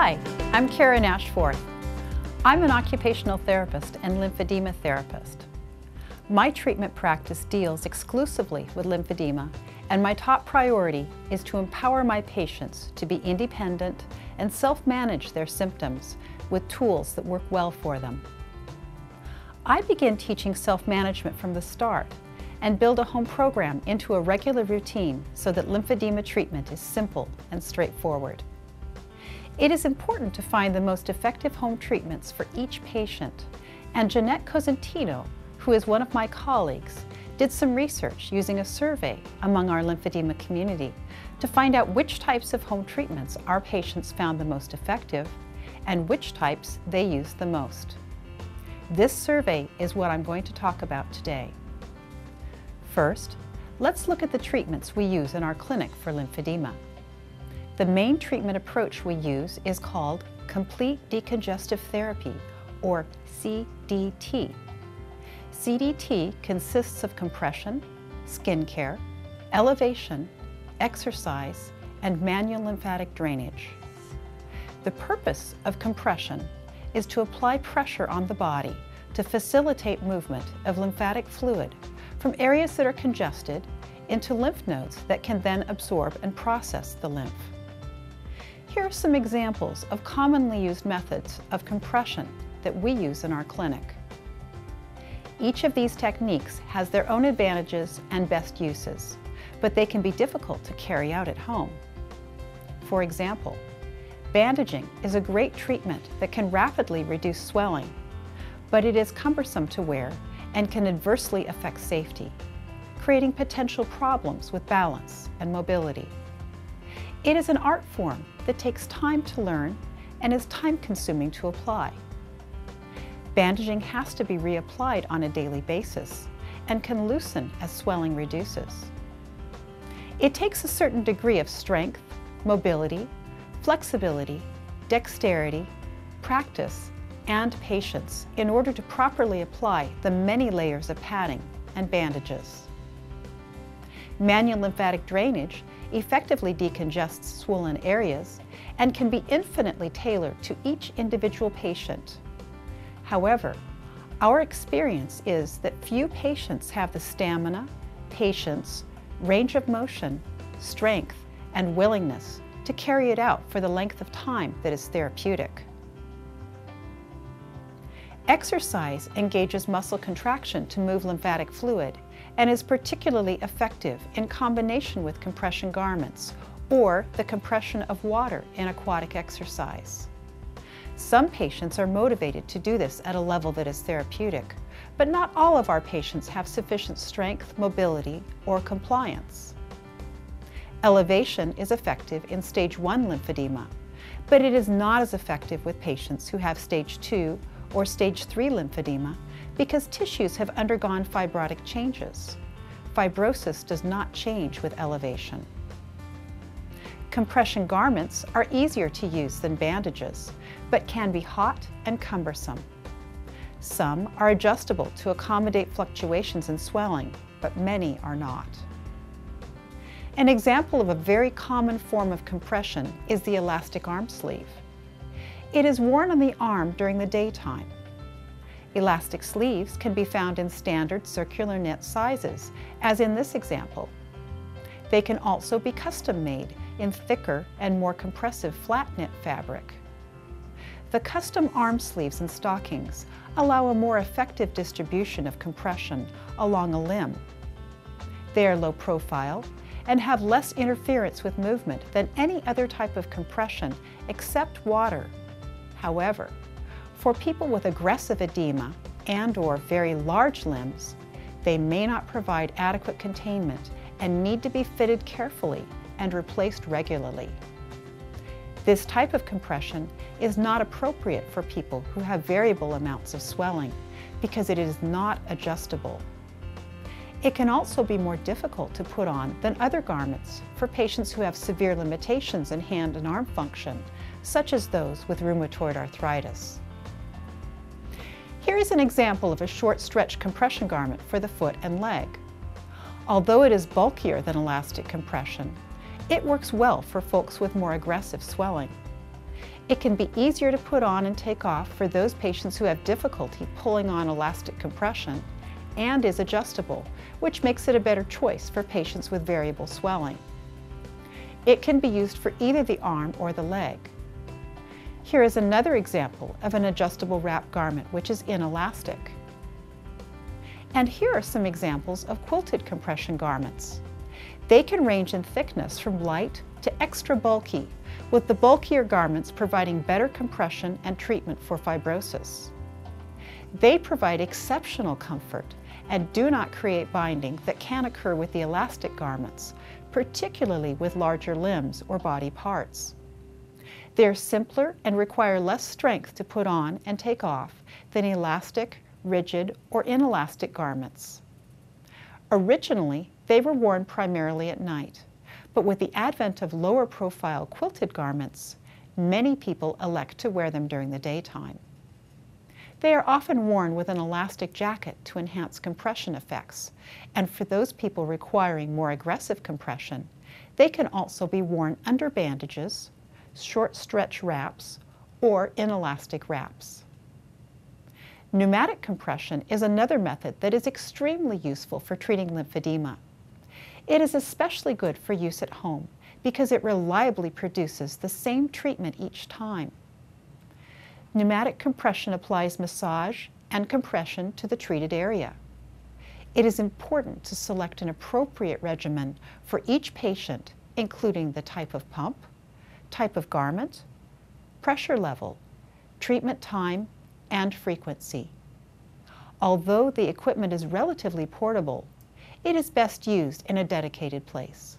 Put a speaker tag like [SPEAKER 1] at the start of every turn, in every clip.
[SPEAKER 1] Hi, I'm Karen Ashforth. I'm an occupational therapist and lymphedema therapist. My treatment practice deals exclusively with lymphedema, and my top priority is to empower my patients to be independent and self-manage their symptoms with tools that work well for them. I begin teaching self-management from the start and build a home program into a regular routine so that lymphedema treatment is simple and straightforward. It is important to find the most effective home treatments for each patient, and Jeanette Cosentino, who is one of my colleagues, did some research using a survey among our lymphedema community to find out which types of home treatments our patients found the most effective and which types they used the most. This survey is what I'm going to talk about today. First, let's look at the treatments we use in our clinic for lymphedema. The main treatment approach we use is called Complete Decongestive Therapy, or CDT. CDT consists of compression, skin care, elevation, exercise, and manual lymphatic drainage. The purpose of compression is to apply pressure on the body to facilitate movement of lymphatic fluid from areas that are congested into lymph nodes that can then absorb and process the lymph. Here are some examples of commonly used methods of compression that we use in our clinic. Each of these techniques has their own advantages and best uses, but they can be difficult to carry out at home. For example, bandaging is a great treatment that can rapidly reduce swelling, but it is cumbersome to wear and can adversely affect safety, creating potential problems with balance and mobility. It is an art form that takes time to learn and is time-consuming to apply. Bandaging has to be reapplied on a daily basis and can loosen as swelling reduces. It takes a certain degree of strength, mobility, flexibility, dexterity, practice, and patience in order to properly apply the many layers of padding and bandages. Manual lymphatic drainage effectively decongests swollen areas and can be infinitely tailored to each individual patient. However, our experience is that few patients have the stamina, patience, range of motion, strength, and willingness to carry it out for the length of time that is therapeutic. Exercise engages muscle contraction to move lymphatic fluid and is particularly effective in combination with compression garments or the compression of water in aquatic exercise. Some patients are motivated to do this at a level that is therapeutic, but not all of our patients have sufficient strength, mobility, or compliance. Elevation is effective in stage 1 lymphedema, but it is not as effective with patients who have stage 2 or stage 3 lymphedema because tissues have undergone fibrotic changes. Fibrosis does not change with elevation. Compression garments are easier to use than bandages, but can be hot and cumbersome. Some are adjustable to accommodate fluctuations in swelling, but many are not. An example of a very common form of compression is the elastic arm sleeve. It is worn on the arm during the daytime. Elastic sleeves can be found in standard circular knit sizes, as in this example. They can also be custom made in thicker and more compressive flat knit fabric. The custom arm sleeves and stockings allow a more effective distribution of compression along a limb. They are low profile and have less interference with movement than any other type of compression except water. However, for people with aggressive edema and/or very large limbs, they may not provide adequate containment and need to be fitted carefully and replaced regularly. This type of compression is not appropriate for people who have variable amounts of swelling because it is not adjustable. It can also be more difficult to put on than other garments for patients who have severe limitations in hand and arm function, such as those with rheumatoid arthritis. Here is an example of a short stretch compression garment for the foot and leg. Although it is bulkier than elastic compression, it works well for folks with more aggressive swelling. It can be easier to put on and take off for those patients who have difficulty pulling on elastic compression and is adjustable, which makes it a better choice for patients with variable swelling. It can be used for either the arm or the leg. Here is another example of an adjustable wrap garment which is inelastic. And here are some examples of quilted compression garments. They can range in thickness from light to extra bulky, with the bulkier garments providing better compression and treatment for fibrosis. They provide exceptional comfort and do not create binding that can occur with the elastic garments, particularly with larger limbs or body parts. They are simpler and require less strength to put on and take off than elastic, rigid, or inelastic garments. Originally, they were worn primarily at night, but with the advent of lower profile quilted garments, many people elect to wear them during the daytime. They are often worn with an elastic jacket to enhance compression effects, and for those people requiring more aggressive compression, they can also be worn under bandages, short stretch wraps, or inelastic wraps. Pneumatic compression is another method that is extremely useful for treating lymphedema. It is especially good for use at home because it reliably produces the same treatment each time. Pneumatic compression applies massage and compression to the treated area. It is important to select an appropriate regimen for each patient, including the type of pump, type of garment, pressure level, treatment time, and frequency. Although the equipment is relatively portable, it is best used in a dedicated place.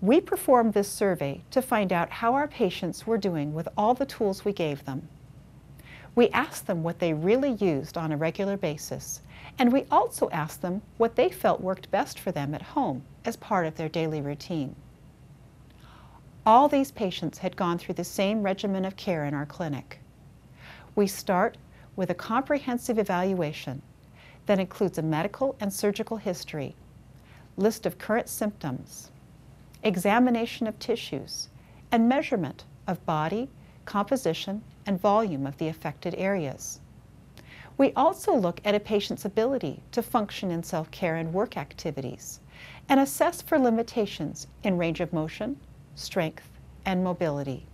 [SPEAKER 1] We performed this survey to find out how our patients were doing with all the tools we gave them. We asked them what they really used on a regular basis, and we also asked them what they felt worked best for them at home as part of their daily routine. All these patients had gone through the same regimen of care in our clinic. We start with a comprehensive evaluation that includes a medical and surgical history, list of current symptoms, examination of tissues, and measurement of body, composition, and volume of the affected areas. We also look at a patient's ability to function in self-care and work activities and assess for limitations in range of motion, strength, and mobility.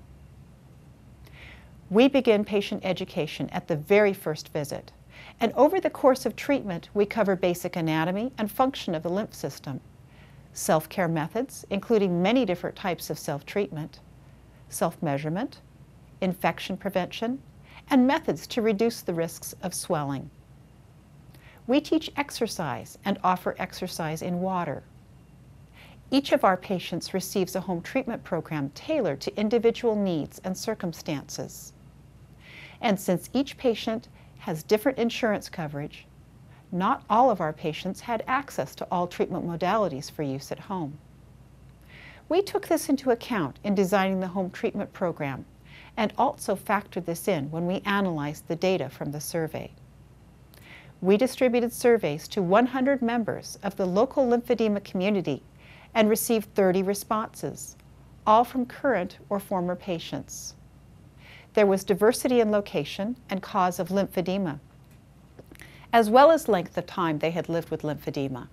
[SPEAKER 1] We begin patient education at the very first visit, and over the course of treatment, we cover basic anatomy and function of the lymph system, self-care methods, including many different types of self-treatment, self-measurement, infection prevention, and methods to reduce the risks of swelling. We teach exercise and offer exercise in water. Each of our patients receives a home treatment program tailored to individual needs and circumstances. And since each patient has different insurance coverage, not all of our patients had access to all treatment modalities for use at home. We took this into account in designing the home treatment program and also factored this in when we analyzed the data from the survey. We distributed surveys to 100 members of the local lymphedema community and received 30 responses, all from current or former patients. There was diversity in location and cause of lymphedema, as well as length of time they had lived with lymphedema.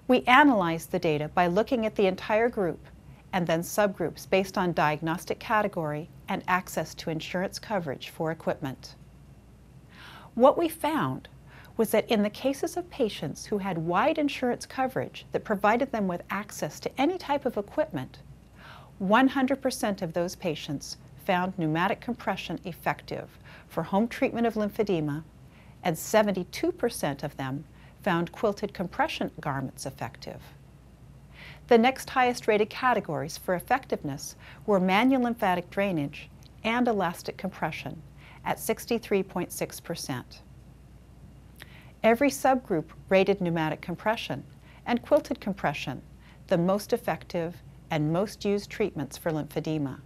[SPEAKER 1] We analyzed the data by looking at the entire group and then subgroups based on diagnostic category and access to insurance coverage for equipment. What we found was that in the cases of patients who had wide insurance coverage that provided them with access to any type of equipment, 100% of those patients found pneumatic compression effective for home treatment of lymphedema, and 72% of them found quilted compression garments effective. The next highest rated categories for effectiveness were manual lymphatic drainage and elastic compression at 63.6%. Every subgroup rated pneumatic compression and quilted compression the most effective and most used treatments for lymphedema.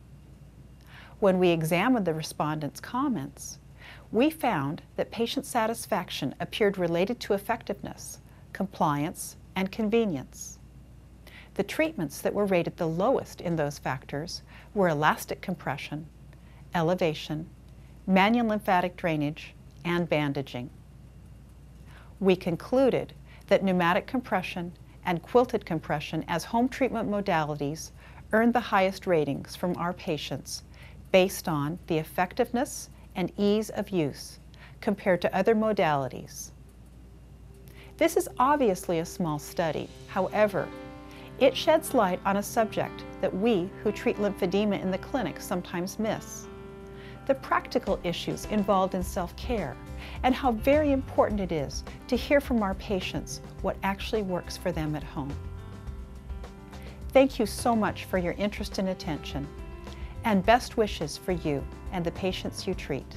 [SPEAKER 1] When we examined the respondents' comments, we found that patient satisfaction appeared related to effectiveness, compliance, and convenience. The treatments that were rated the lowest in those factors were elastic compression, elevation, manual lymphatic drainage, and bandaging. We concluded that pneumatic compression and quilted compression as home treatment modalities earned the highest ratings from our patients based on the effectiveness and ease of use compared to other modalities. This is obviously a small study. However, it sheds light on a subject that we who treat lymphedema in the clinic sometimes miss: the practical issues involved in self-care and how very important it is to hear from our patients what actually works for them at home. Thank you so much for your interest and attention, and best wishes for you and the patients you treat.